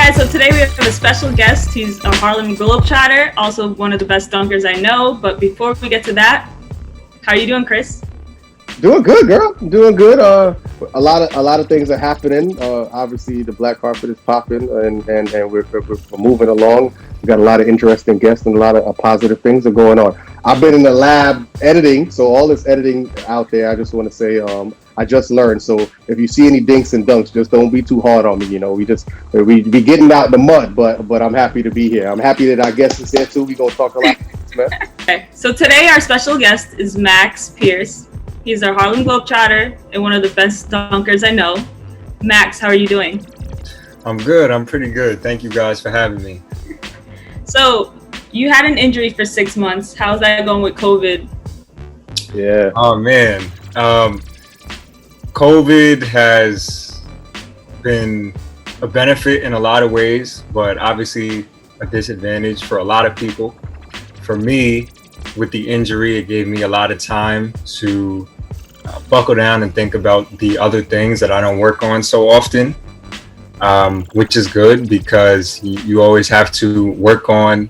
guys, so today we have a special guest. He's a Harlem Globetrotter, also one of the best dunkers I know. But before we get to that, how are you doing, Chris? Doing good, girl. Doing good. A lot of things are happening. Obviously, the black carpet is popping, and we're moving along. We got a lot of interesting guests and a lot of positive things are going on. I've been in the lab editing, so all this editing out there. I just want to say, I just learned. So if you see any dinks and dunks, just don't be too hard on me. You know, we be getting out in the mud, but I'm happy to be here. I'm happy that our guest is here too. We gonna talk a lot, man. Okay, so today our special guest is Max Pearce. He's our Harlem Globetrotter and one of the best dunkers I know. Max, how are you doing? I'm good. I'm pretty good. Thank you guys for having me. So you had an injury for 6 months. How's that going with COVID? Yeah. Oh man. COVID has been a benefit in a lot of ways, but obviously a disadvantage for a lot of people. For me, with the injury, it gave me a lot of time to buckle down and think about the other things that I don't work on so often, which is good because you always have to work on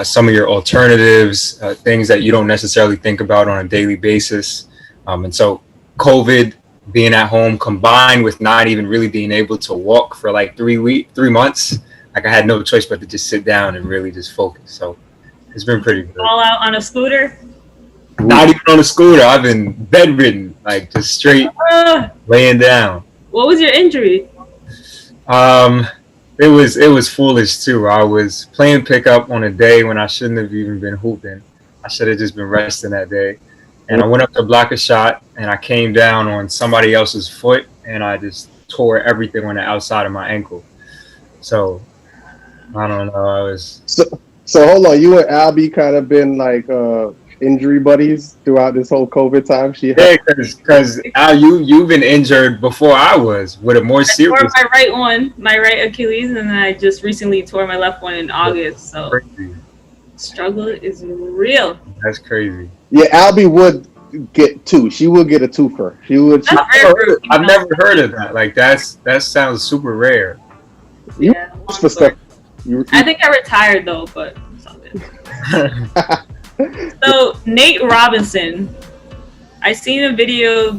some of your alternatives, things that you don't necessarily think about on a daily basis. And so COVID being at home combined with not even really being able to walk for like 3 months, like I had no choice but to just sit down and really just focus. So it's been pretty good. All out on a scooter? Not even on a scooter. I've been bedridden, like just straight laying down. What was your injury? It was foolish too. I was playing pickup on a day when I shouldn't have even been hooping. I should have just been resting that day. And I went up to block a shot and I came down on somebody else's foot and I just tore everything on the outside of my ankle. So I don't know. I was So hold on, you and Albie kind of been like injury buddies throughout this whole COVID time. Yeah, because Al, you've been injured before I was with a more serious. I tore my right Achilles, and then I just recently tore my left one in August. So crazy. Struggle is real. That's crazy. Yeah, Albie would get two. She would get a twofer. She would. I've never heard of that. Like that sounds super rare. Yeah. For stuff. I think I retired though, but it's all good. So Nate Robinson, I seen a video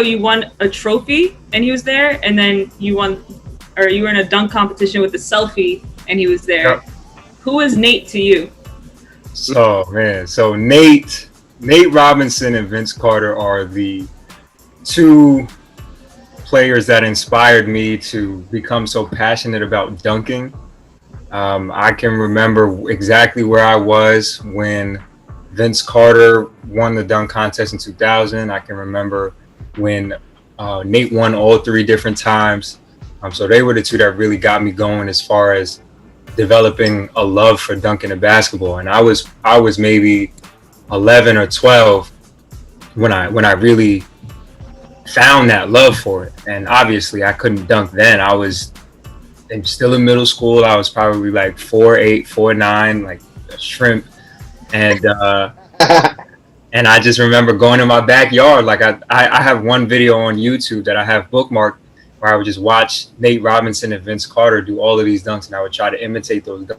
you won a trophy and he was there, and then you were in a dunk competition with the selfie and he was there. Yep. Who is Nate to you? So Nate Robinson and Vince Carter are the two players that inspired me to become so passionate about dunking. I can remember exactly where I was when Vince Carter won the dunk contest in 2000. I can remember when Nate won all 3 different times. So they were the two that really got me going as far as developing a love for dunking and basketball. And I was maybe 11 or 12 when I really found that love for it. And obviously I couldn't dunk then. I was still in middle school. I was probably like 4'8", 4'9", like a shrimp. And and I just remember going in my backyard. Like I have one video on YouTube that I have bookmarked where I would just watch Nate Robinson and Vince Carter do all of these dunks, and I would try to imitate those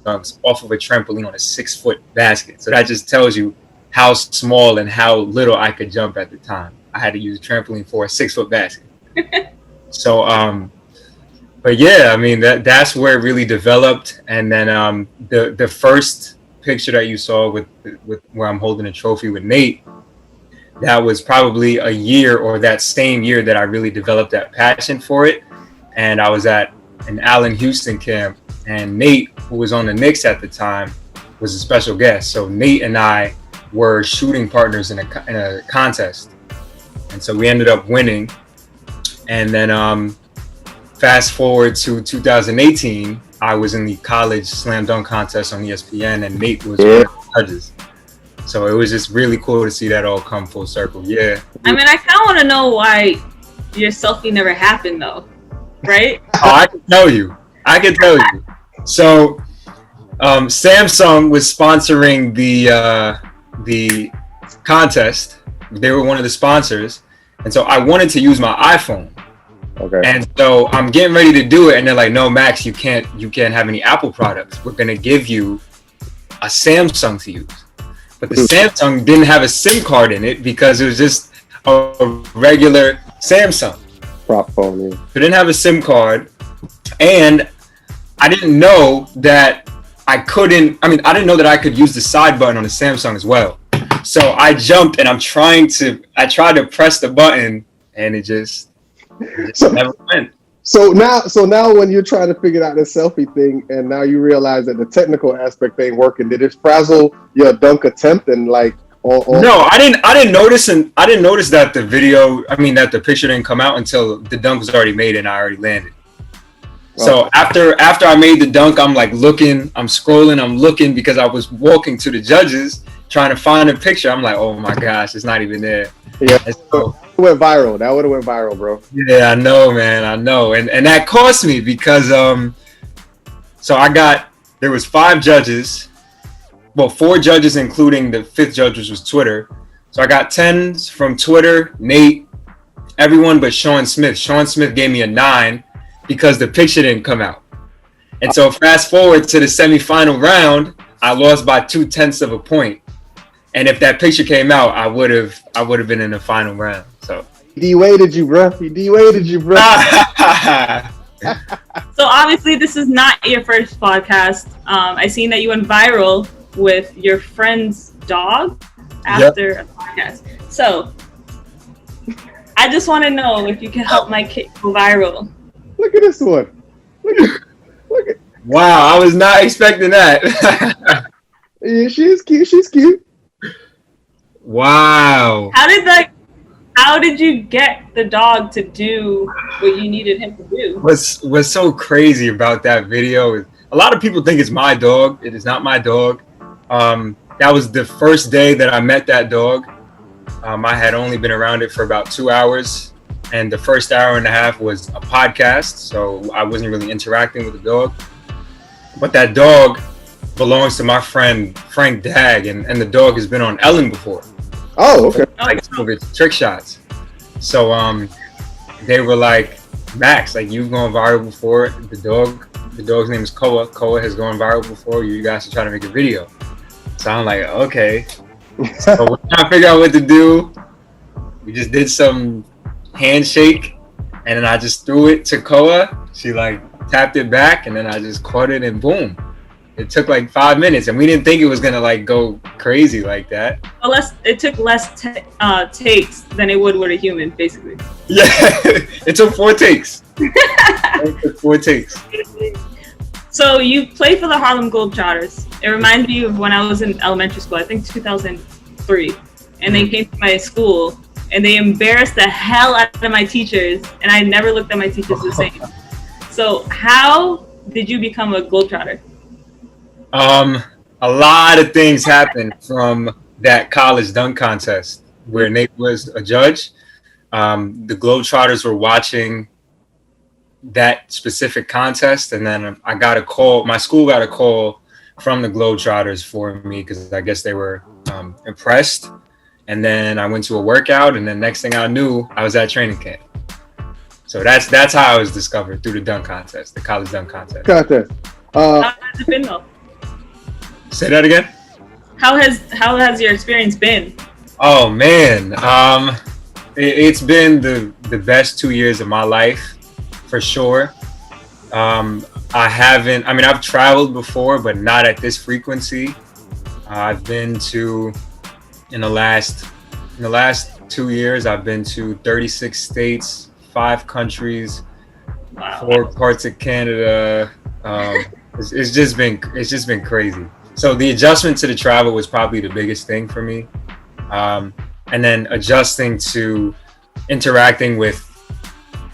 dunks off of a trampoline on a 6-foot basket. So that just tells you how small and how little I could jump at the time. I had to use a trampoline for a 6-foot basket. So, but yeah, I mean, that's where it really developed. And then the first picture that you saw with where I'm holding a trophy with Nate, that was probably a year or that same year that I really developed that passion for it. And I was at an Allen Houston camp, and Nate, who was on the Knicks at the time, was a special guest. So Nate and I were shooting partners in a contest. And so we ended up winning. And then fast forward to 2018, I was in the college slam dunk contest on ESPN, and Nate was one of the judges. So it was just really cool to see that all come full circle. Yeah. I mean, I kind of want to know why your selfie never happened though, right? I can tell you. So Samsung was sponsoring the contest. They were one of the sponsors. And so I wanted to use my iPhone. Okay. And so I'm getting ready to do it, and they're like, "No, Max, you can't have any Apple products. We're gonna give you a Samsung to use." But the Samsung didn't have a SIM card in it because it was just a regular Samsung. Prop phone. Yeah. It didn't have a SIM card, and I didn't know that I didn't know that I could use the side button on the Samsung as well. So I jumped, and I tried to press the button, and it just never went. So now when you're trying to figure out this selfie thing, and now you realize that the technical aspect ain't working, did it frazzle your dunk attempt and like? No, I didn't notice, and I didn't notice that that the picture didn't come out until the dunk was already made and I already landed. So after I made the dunk, I'm like looking, I'm scrolling, I'm looking because I was walking to the judges trying to find a picture. I'm like, oh my gosh, it's not even there. Yeah, so, it went viral. That would have went viral, bro. Yeah, I know, man. I know, and that cost me because so there was 5 judges. Well, 4 judges, including the 5th judge, which was Twitter. So I got 10s from Twitter, Nate, everyone but Sean Smith. Sean Smith gave me a 9 because the picture didn't come out. And so fast forward to the semifinal round, I lost by 0.2 of a point. And if that picture came out, I would have been in the final round. So he D-Waded you, bro. So obviously, this is not your first podcast. I seen that you went viral with your friend's dog after a podcast. So I just want to know if you can help my kid go viral. Look at this one. Look at. Wow, I was not expecting that. Yeah, she's cute. Wow. How did you get the dog to do what you needed him to do? What's so crazy about that video is a lot of people think it's my dog. It is not my dog. That was the first day that I met that dog. I had only been around it for about 2 hours, and the first hour and a half was a podcast, so I wasn't really interacting with the dog. But that dog belongs to my friend Frank Dag, and the dog has been on Ellen before. Oh, okay. Like some of its trick shots. So they were like, Max, like you've gone viral before. The dog's name is Koa. Koa has gone viral before. You guys should try to make a video. So I'm like, okay. So we're trying to figure out what to do. We just did some handshake, and then I just threw it to Koa. She like tapped it back, and then I just caught it, and boom. It took like 5 minutes, and we didn't think it was gonna like go crazy like that. Well, it took less takes than it would with a human, basically. Yeah, it took 4 takes. It took 4 takes. So you played for the Harlem Globetrotters. It reminds me of when I was in elementary school, I think 2003, and they came to my school and they embarrassed the hell out of my teachers, and I never looked at my teachers the same. So how did you become a Globetrotter? A lot of things happened from that college dunk contest where Nate was a judge. The Globetrotters were watching that specific contest, and then I got a call. My school got a call from the Globetrotters for me because I guess they were impressed. And then I went to a workout, and then next thing I knew, I was at training camp. So that's how I was discovered, through the dunk contest, the college dunk contest. How has it been though? Say that again. How has your experience been? Oh man, it's been the best 2 years of my life, for sure. I've traveled before, but not at this frequency. I've been to, in the last 2 years, I've been to 36 states, 5 countries, Wow. 4 parts of Canada. It's just been crazy. So the adjustment to the travel was probably the biggest thing for me. And then adjusting to interacting with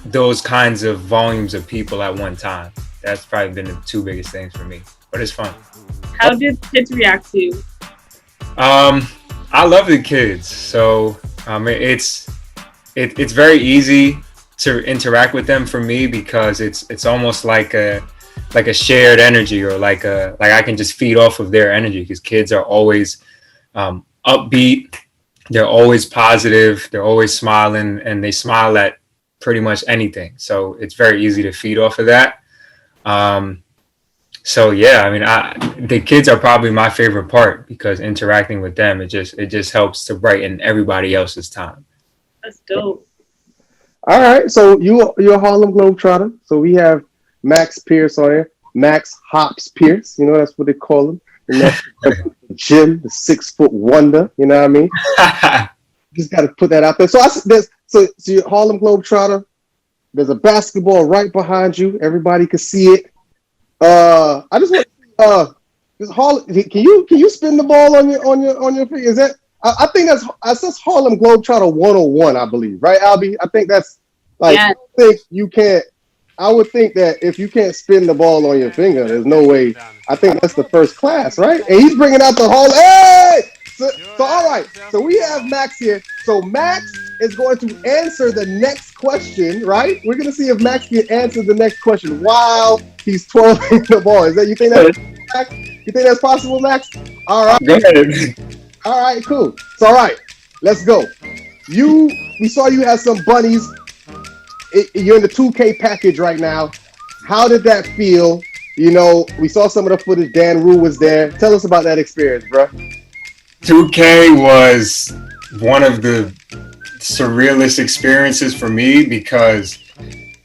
those kinds of volumes of people at one time. That's probably been the 2 biggest things for me, but it's fun. How did kids react to you? I love the kids. So it's very easy to interact with them for me because it's almost like a shared energy, or like I can just feed off of their energy, because kids are always upbeat, they're always positive, they're always smiling, and they smile at pretty much anything. So it's very easy to feed off of that. So yeah, I mean, the kids are probably my favorite part because interacting with them, it just helps to brighten everybody else's time. That's dope. All right, so you're a Harlem Globetrotter. So we have Max Pearce on here. Max Hops Pearce, you know, that's what they call him. And that's Jim, the 6-foot wonder. You know what I mean? Just got to put that out there. So you're Harlem Globetrotter. There's a basketball right behind you. Everybody can see it. I just want can you spin the ball on your finger? Is that I think that's Harlem Globetrotter 101, I believe, right, Albie? I think that's like I think you can't. I would think that if you can't spin the ball on your finger, there's no way. I think that's the first class, right? And he's bringing out the whole. Hey! So all right. So we have Max here. So Max is going to answer the next question, right? We're going to see if Max can answer the next question while he's twirling the ball. You think that's possible, Max? All right. Go ahead. All right, cool. So all right, let's go. We saw you had some bunnies. You're in the 2K package right now. How did that feel? You know, we saw some of the footage. Dan Rue was there. Tell us about that experience, bro. 2K was one of the surrealist experiences for me because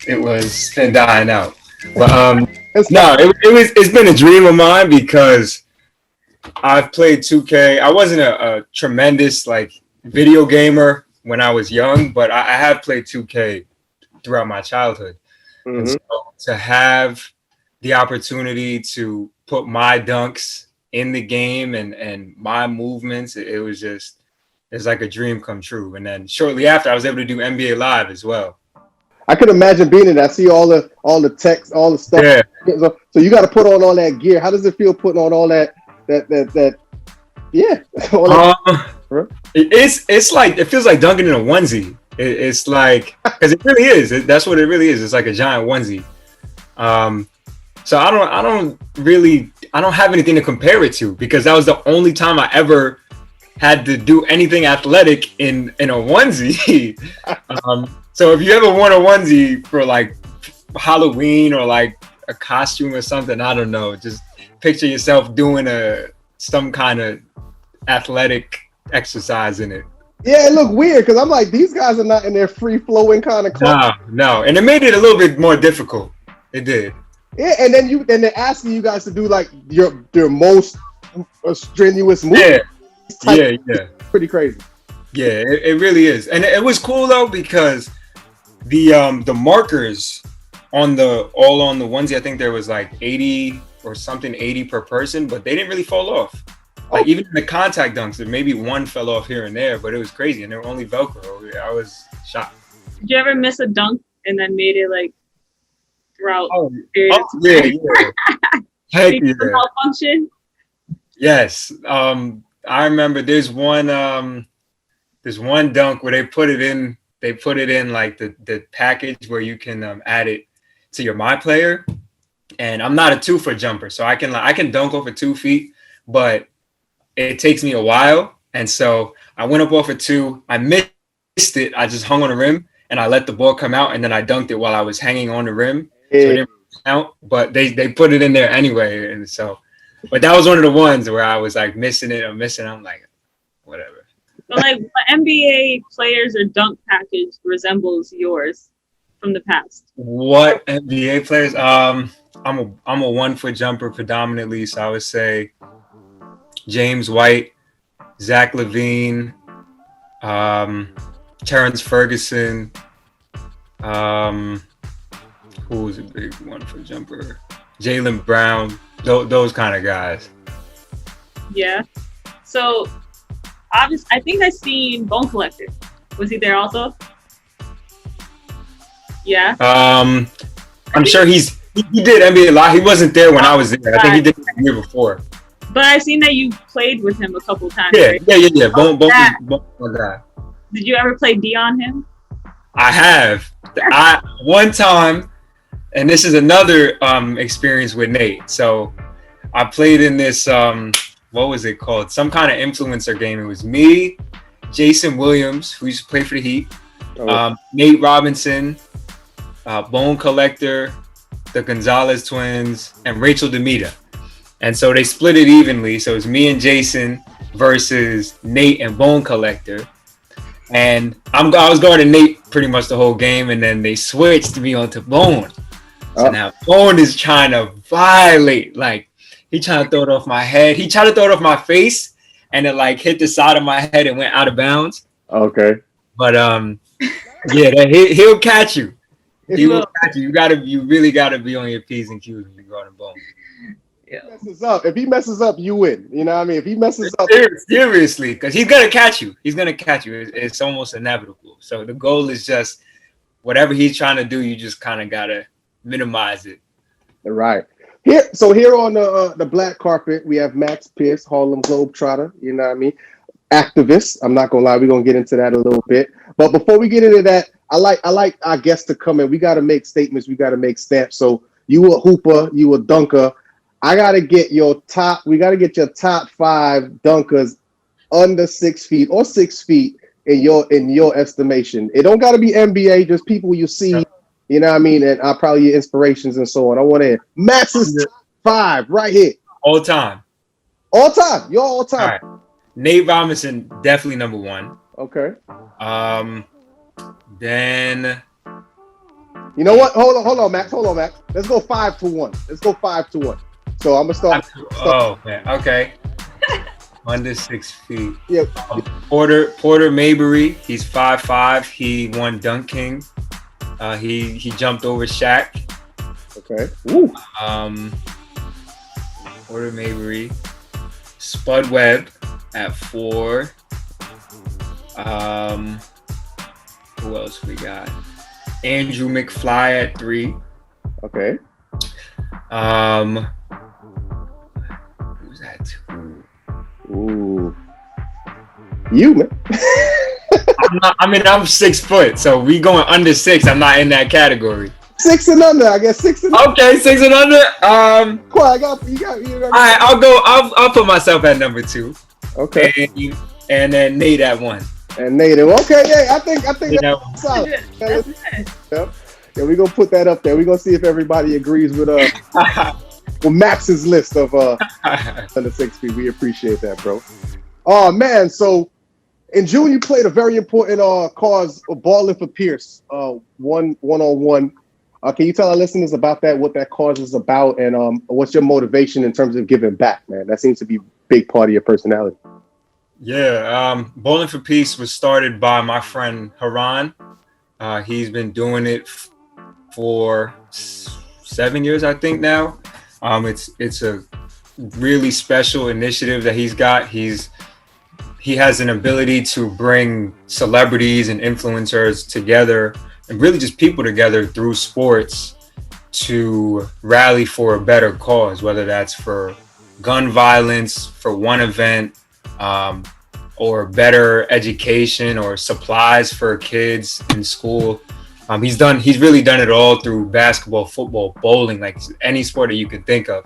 it was been dying out. But it's been a dream of mine because I've played 2K. I wasn't a tremendous like video gamer when I was young, but I have played 2K throughout my childhood. Mm-hmm. And so to have the opportunity to put my dunks in the game and my movements, it's like a dream come true. And then shortly after, I was able to do NBA Live as well. I could imagine being in it. I see all the text, all the stuff. Yeah. So you got to put on all that gear. How does it feel putting on all that? Yeah. It's like, it feels like dunking in a onesie. It's like, because it really is. That's what it really is. It's like a giant onesie. So I don't have anything to compare it to because that was the only time I ever had to do anything athletic in a onesie. So if you ever worn a onesie for like Halloween or like a costume or something, I don't know, just picture yourself doing some kind of athletic exercise in it. Yeah, it looked weird because I'm like, these guys are not in their free flowing kind of clothes. No, and it made it a little bit more difficult. It did. Yeah, and then they're asking you guys to do like your most strenuous move. Yeah. Pretty crazy. Yeah, it really is, and it was cool though because the markers on the onesie, I think there was like 80 or something, 80 per person, but they didn't really fall off. Like even in the contact dunks, maybe one fell off here and there, but it was crazy, and they were only Velcro. I was shocked. Did you ever miss a dunk and then made it like throughout? Yeah. Heck yeah. Malfunction? Yes. I remember there's one dunk where they put it in like the package where you can add it to your My Player, and I'm not a 2-foot jumper, so I can dunk over 2 feet, but it takes me a while, and so I went up off of 2. I missed it. I just hung on the rim, and I let the ball come out, and then I dunked it while I was hanging on the rim. So it didn't count, but they put it in there anyway, and so. But that was one of the ones where I was like missing it. I'm like, whatever. But like, what NBA players or dunk package resembles yours from the past? What NBA players? I'm a 1-foot jumper predominantly, so I would say James White, Zach LaVine, Terrence Ferguson. Who was a big 1-foot jumper? Jaylen Brown. Those kind of guys. Yeah. So, obviously, I think I seen Bone Collector. Was he there also? Yeah. I'm sure he did NBA Live. He wasn't there when I was there. I think he did it the year before. But I've seen that you played with him a couple times. Yeah, right? yeah. Bone guy. Did you ever play D on him? I have. One time. And this is another experience with Nate. So I played in this, what was it called? Some kind of influencer game. It was me, Jason Williams, who used to play for the Heat, Nate Robinson, Bone Collector, the Gonzalez twins, and Rachel Demita. And so they split it evenly. So it's me and Jason versus Nate and Bone Collector. And I was guarding Nate pretty much the whole game, and then they switched me onto Bone. So now Bone is trying to violate. Like, he trying to throw it off my head. He tried to throw it off my face, and it like hit the side of my head and went out of bounds. Okay. But yeah, he'll catch you. He will catch you. You really gotta be on your P's and Q's when you guarding Bone. Yeah. If he messes up, you win. You know what I mean? If he messes up, seriously, because he's gonna catch you. He's gonna catch you. It's almost inevitable. So the goal is just whatever he's trying to do, you just kind of gotta minimize it. Right. Here on the black carpet, we have Max Pearce, Harlem Globetrotter. You know what I mean? Activist. I'm not gonna lie, we're gonna get into that a little bit. But before we get into that, I like our guests to come in. We gotta make statements. We gotta make stamps. So you a hooper, you a dunker. We gotta get your top 5 dunkers under 6 feet or 6 feet in your estimation. It don't gotta be NBA, just people you see, you know what I mean, and probably your inspirations and so on. I want to hear Max's top 5 right here. All time. All time. You're all time. All right. Nate Robinson, definitely number 1. Okay. Then you know what? Hold on, Max. Let's go 5-1. Let's go 5-1. So I'm gonna start. Oh man, okay. Under 6 feet. Yeah. Porter Maybury, he's 5'5". He won Dunk King. He jumped over Shaq. Okay. Woo. Porter Maybury, Spud Webb at 4. Who else we got? Andrew McFly at 3. Okay. Who's that? 2? Ooh. You, man. I'm 6 foot, so we going under 6. I'm not in that category. 6 and under, I guess 6 and under. Okay, 6 and under. Cool, you got. All right, I'll put myself at number 2. Okay. And then Nate at 1. And Nate, okay, yeah, I think that's solid. Yeah, we're gonna put that up there. We're gonna see if everybody agrees with Max's list of under 6 feet. We appreciate that, bro. Oh man, so in June you played a very important cause of Balling for Pearce, one-on-one. Can you tell our listeners about that, what that cause is about, and what's your motivation in terms of giving back, man? That seems to be a big part of your personality. Yeah, Bowling for Peace was started by my friend Haran. He's been doing it for 7 years, I think now. It's a really special initiative that he's got. He has an ability to bring celebrities and influencers together, and really just people together through sports to rally for a better cause, whether that's for gun violence, for one event, or better education or supplies for kids in school. He's really done it all through basketball, football, bowling, like any sport that you can think of.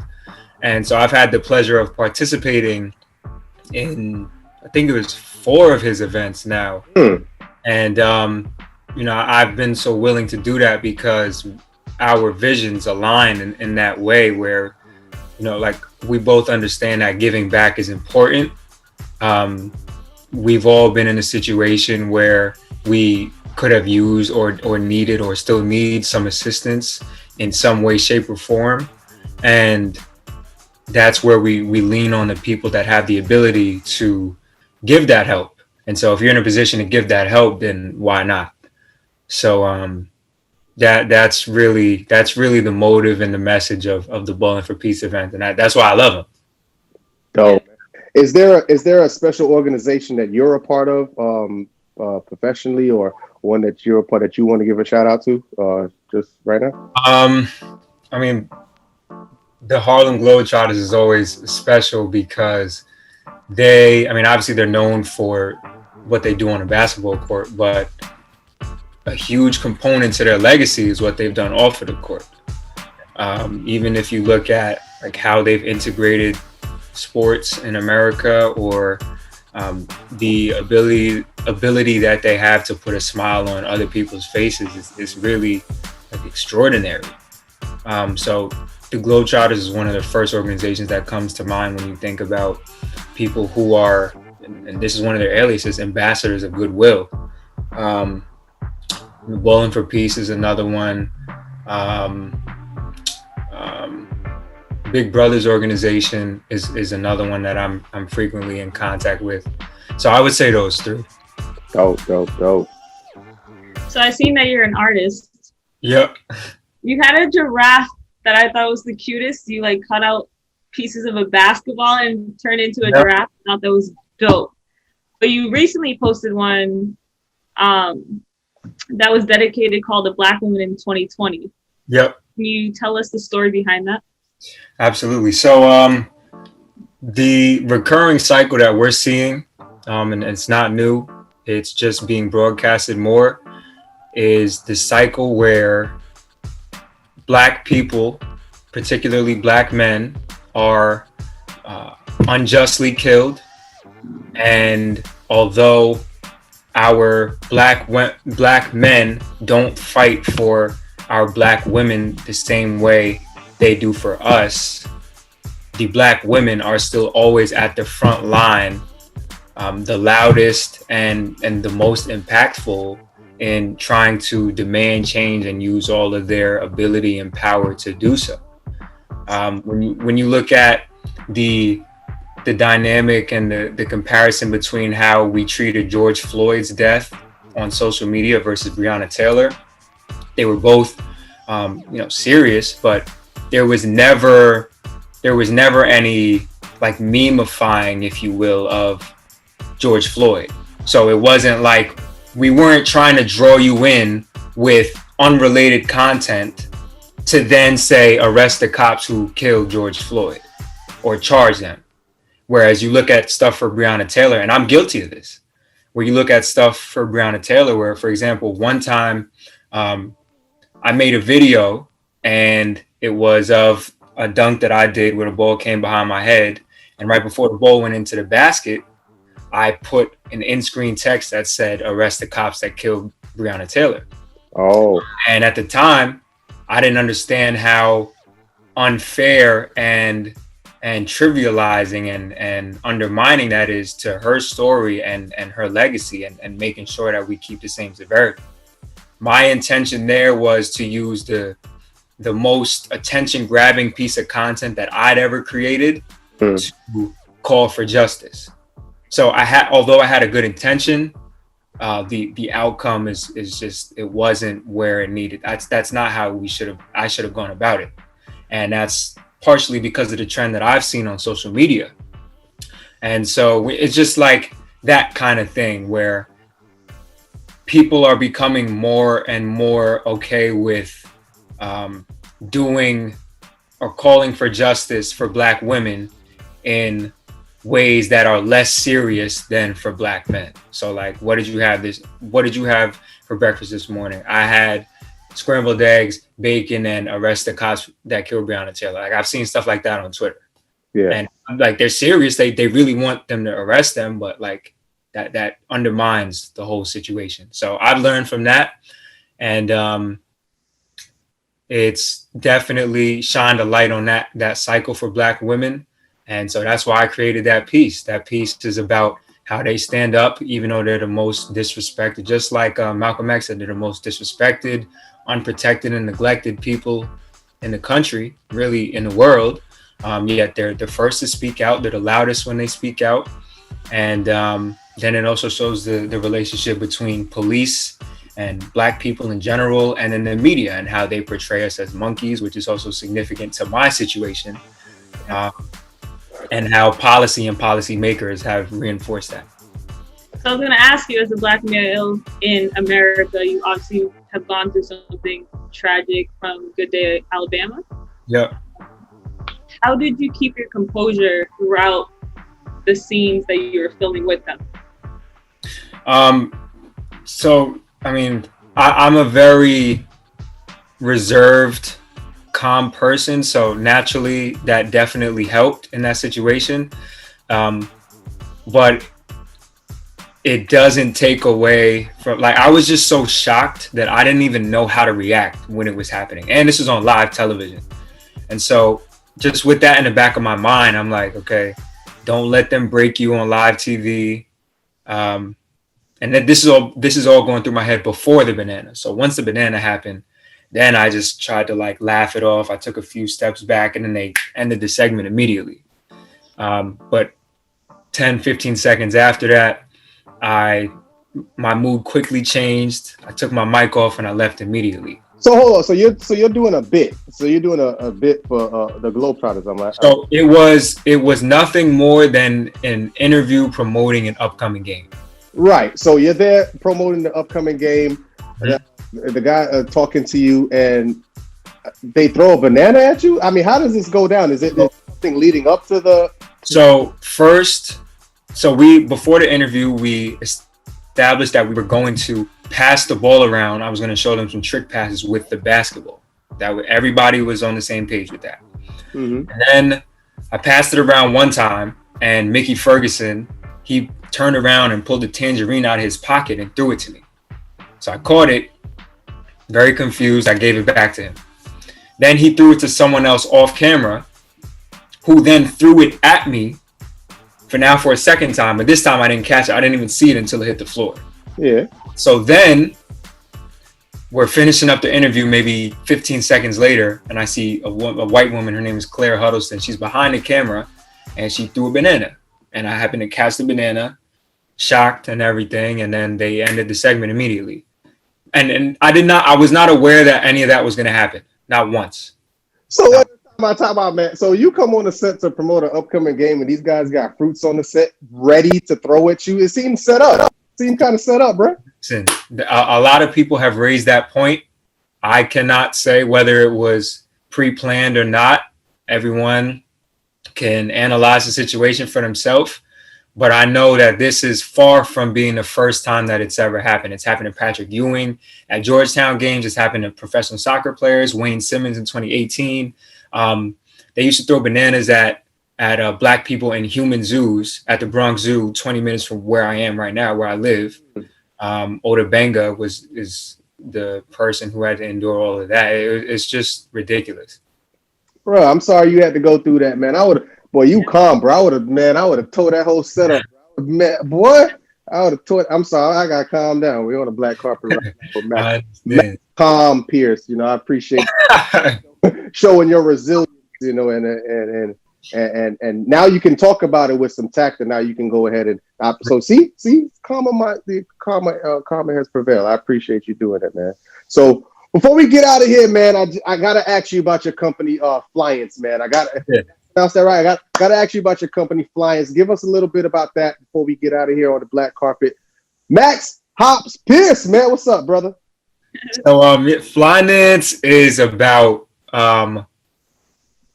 And so I've had the pleasure of participating in, I think it was 4 of his events now. And, I've been so willing to do that because our visions align in that way where, like we both understand that giving back is important. We've all been in a situation where we could have used or needed or still need some assistance in some way, shape, or form. And that's where we lean on the people that have the ability to give that help. And so if you're in a position to give that help, then why not? So that's really the motive and the message of the Bowling for Peace event. And that's why I love him. Dope. Is there a special organization that you're a part of professionally, or one that you're a part that you want to give a shout out to just right now? I mean, the Harlem Globetrotters is always special because obviously they're known for what they do on a basketball court, but a huge component to their legacy is what they've done off of the court. Even if you look at like how they've integrated sports in America, or The ability that they have to put a smile on other people's faces is really like extraordinary. So the Globetrotters is one of the first organizations that comes to mind when you think about people who are, and this is one of their aliases, ambassadors of goodwill. Bowling for Peace is another one. Big Brothers organization is another one that I'm frequently in contact with. So I would say those three. Dope. So I seen that you're an artist. Yep. You had a giraffe that I thought was the cutest. You like cut out pieces of a basketball and turned into a giraffe. I thought that was dope. But you recently posted one that was dedicated called "The Black Woman in 2020." Yep. Can you tell us the story behind that? Absolutely. So the recurring cycle that we're seeing, and it's not new, it's just being broadcasted more, is the cycle where Black people, particularly Black men, are unjustly killed. And although our Black men don't fight for our Black women the same way they do for us, the Black women are still always at the front line, the loudest and the most impactful in trying to demand change and use all of their ability and power to do so. When you look at the dynamic and the comparison between how we treated George Floyd's death on social media versus Breonna Taylor, they were both serious, but there was never any like memifying, if you will, of George Floyd. So it wasn't like we weren't trying to draw you in with unrelated content to then say arrest the cops who killed George Floyd or charge them. Whereas you look at stuff for Breonna Taylor, and I'm guilty of this, where you look at stuff for Breonna Taylor, where, for example, one time I made a video and it was of a dunk that I did where the ball came behind my head. And right before the ball went into the basket, I put an in-screen text that said, arrest the cops that killed Breonna Taylor. Oh. And at the time, I didn't understand how unfair and trivializing and undermining that is to her story and her legacy and making sure that we keep the same severity. My intention there was to use the most attention-grabbing piece of content that I'd ever created to call for justice. So although I had a good intention, the outcome is just, it wasn't where it needed. That's not how I should have gone about it. And that's partially because of the trend that I've seen on social media. And so it's just like that kind of thing where people are becoming more and more okay with doing or calling for justice for Black women in ways that are less serious than for Black men. So like, what did you have for breakfast this morning? I had scrambled eggs, bacon, and arrest the cops that killed Breonna Taylor. Like, I've seen stuff like that on Twitter. Yeah. And like, they're serious. They really want them to arrest them, but like that undermines the whole situation. So I've learned from that. And it's definitely shined a light on that cycle for Black women. And so that's why I created that piece. That piece is about how they stand up, even though they're the most disrespected, just like Malcolm X said, they're the most disrespected, unprotected, and neglected people in the country, really in the world. Yet they're the first to speak out. They're the loudest when they speak out. And then it also shows the relationship between police and Black people in general, and in the media, and how they portray us as monkeys, which is also significant to my situation. And how policy and policymakers have reinforced that. So I was going to ask you, as a Black male in America, you obviously have gone through something tragic from Good Day, Alabama. Yeah. How did you keep your composure throughout the scenes that you were filming with them? So, I mean, I'm a very reserved, calm person, so naturally that definitely helped in that situation. But it doesn't take away from, like, I was just so shocked that I didn't even know how to react when it was happening. And this was on live television. And so just with that in the back of my mind, I'm like, okay, don't let them break you on live TV. And then this is all going through my head before the banana. So once the banana happened, then I just tried to like laugh it off. I took a few steps back, and then they ended the segment immediately. But 10, 15 seconds after that, my mood quickly changed. I took my mic off and I left immediately. So hold on. So you're doing a bit. So you're doing a bit for the Globetrotters. I'm like, so it was nothing more than an interview promoting an upcoming game. Right. So you're there promoting the upcoming game. Mm-hmm. The guy talking to you, and they throw a banana at you. I mean, how does this go down? Is it something leading up to the? So before the interview, we established that we were going to pass the ball around. I was going to show them some trick passes with the basketball. Everybody was on the same page with that. Mm-hmm. And then I passed it around one time, and Mickey Ferguson, he turned around and pulled the tangerine out of his pocket and threw it to me. So I caught it, very confused. I gave it back to him. Then he threw it to someone else off camera, who then threw it at me for a second time. But this time I didn't catch it. I didn't even see it until it hit the floor. Yeah. So then we're finishing up the interview maybe 15 seconds later, and I see a white woman. Her name is Claire Huddleston. She's behind the camera, and she threw a banana. And I happened to catch the banana, shocked and everything. And then they ended the segment immediately. And I was not aware that any of that was going to happen. Not once. So what am I talking about, man? So you come on the set to promote an upcoming game, and these guys got fruits on the set ready to throw at you. It seems set up. Kind of set up, bro. Listen, a lot of people have raised that point. I cannot say whether it was pre-planned or not. Everyone can analyze the situation for themselves. But I know that this is far from being the first time that it's ever happened. It's happened to Patrick Ewing at Georgetown games. It's happened to professional soccer players, Wayne Simmons in 2018. They used to throw bananas at black people in human zoos at the Bronx Zoo, 20 minutes from where I am right now, where I live. Oda Benga is the person who had to endure all of that. It's just ridiculous. Bro, I'm sorry you had to go through that, man. You calm, bro. I would have tore that whole setup. I would have tore. I'm sorry, I got to calm down. We're on a black carpet right now. Max Hops Pearce, I appreciate showing your resilience, and now you can talk about it with some tact, and now you can go ahead and see, karma has prevailed. I appreciate you doing it, man. So before we get out of here, man, I gotta ask you about your company, Flyance, man. Pronounce that right? I gotta ask you about your company, Flyance. Give us a little bit about that before we get out of here on the black carpet. Max Hops Pearce, man, what's up, brother? So Flyance is about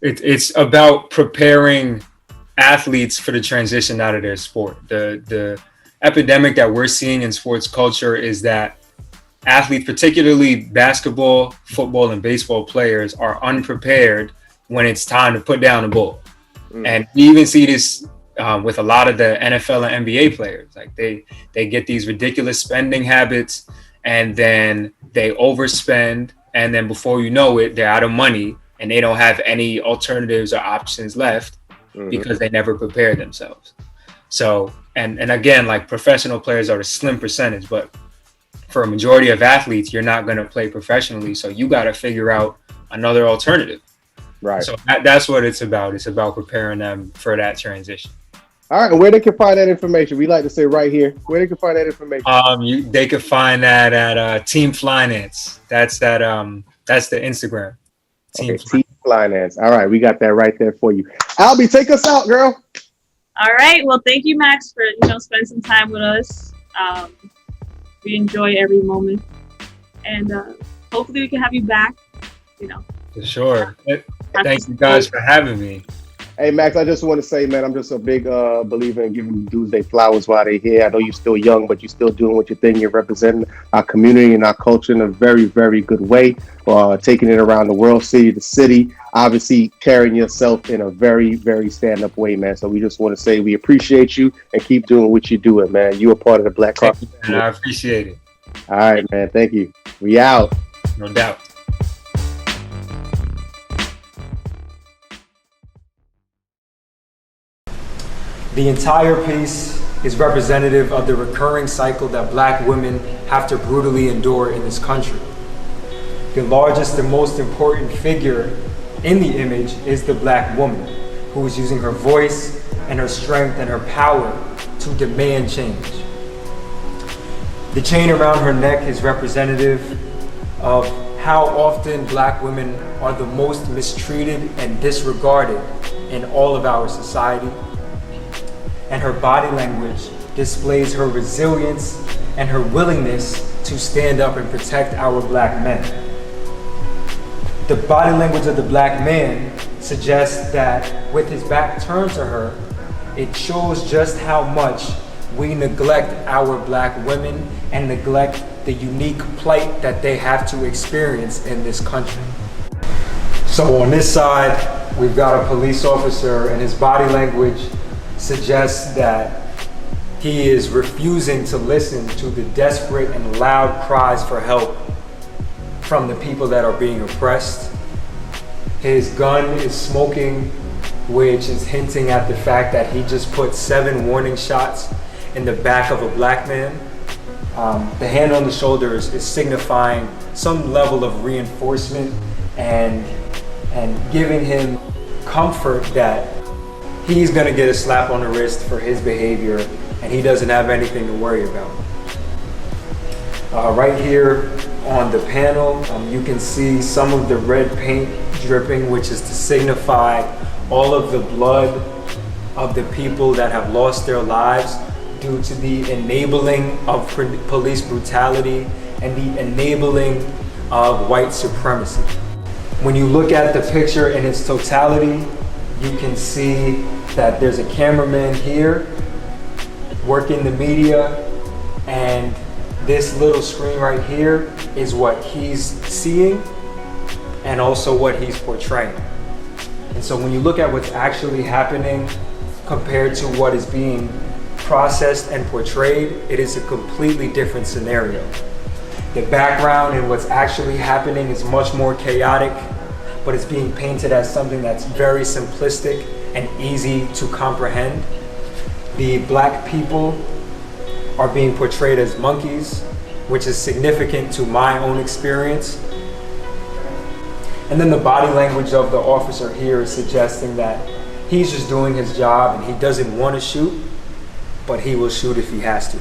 it's about preparing athletes for the transition out of their sport. The epidemic that we're seeing in sports culture is that athletes, particularly basketball, football, and baseball players, are unprepared when it's time to put down the ball. And we even see this with a lot of the NFL and NBA players. Like they get these ridiculous spending habits, and then they overspend, and then before you know it, they're out of money, and they don't have any alternatives or options left because they never prepared themselves. So, and again, like professional players are a slim percentage, but for a majority of athletes, you're not going to play professionally. So you got to figure out another alternative. Right. So that's what it's about. It's about preparing them for that transition. All right. And where they can find that information? We like to say right here, where they can find that information. They can find that at Team Flyance. That's the Instagram. Team Flyance. All right. We got that right there for you. Albie, take us out, girl. All right. Well, thank you, Max, for spending some time with us. We enjoy every moment, and hopefully we can have you back. For sure. Thank you guys for having me. Hey Max, I just want to say, man, I'm just a big believer in giving dudes their flowers while they're here. I know you're still young, but you're still doing what you think. You're representing our community and our culture in a very, very good way. Taking it around the world, city to city. Obviously, carrying yourself in a very, very stand-up way, man. So we just want to say we appreciate you and keep doing what you're doing, man. You are part of the Black Thank Carpet. you, man. I appreciate it. All right, man. Thank you. We out. No doubt. The entire piece is representative of the recurring cycle that Black women have to brutally endure in this country. The largest and most important figure in the image is the Black woman, who is using her voice and her strength and her power to demand change. The chain around her neck is representative of how often Black women are the most mistreated and disregarded in all of our society. And her body language displays her resilience and her willingness to stand up and protect our Black men. The body language of the Black man suggests that with his back turned to her, it shows just how much we neglect our Black women and neglect the unique plight that they have to experience in this country. So on this side, we've got a police officer, and his body language suggests that he is refusing to listen to the desperate and loud cries for help from the people that are being oppressed. His gun is smoking, which is hinting at the fact that he just put 7 warning shots in the back of a Black man. The hand on the shoulders is signifying some level of reinforcement and giving him comfort that he's gonna get a slap on the wrist for his behavior and he doesn't have anything to worry about. Right here on the panel, you can see some of the red paint dripping, which is to signify all of the blood of the people that have lost their lives due to the enabling of police brutality and the enabling of white supremacy. When you look at the picture in its totality, you can see that there's a cameraman here working the media, and this little screen right here is what he's seeing and also what he's portraying. And so when you look at what's actually happening compared to what is being processed and portrayed, it is a completely different scenario. The background and what's actually happening is much more chaotic, but it's being painted as something that's very simplistic and easy to comprehend. The Black people are being portrayed as monkeys, which is significant to my own experience. And then the body language of the officer here is suggesting that he's just doing his job and he doesn't want to shoot, but he will shoot if he has to.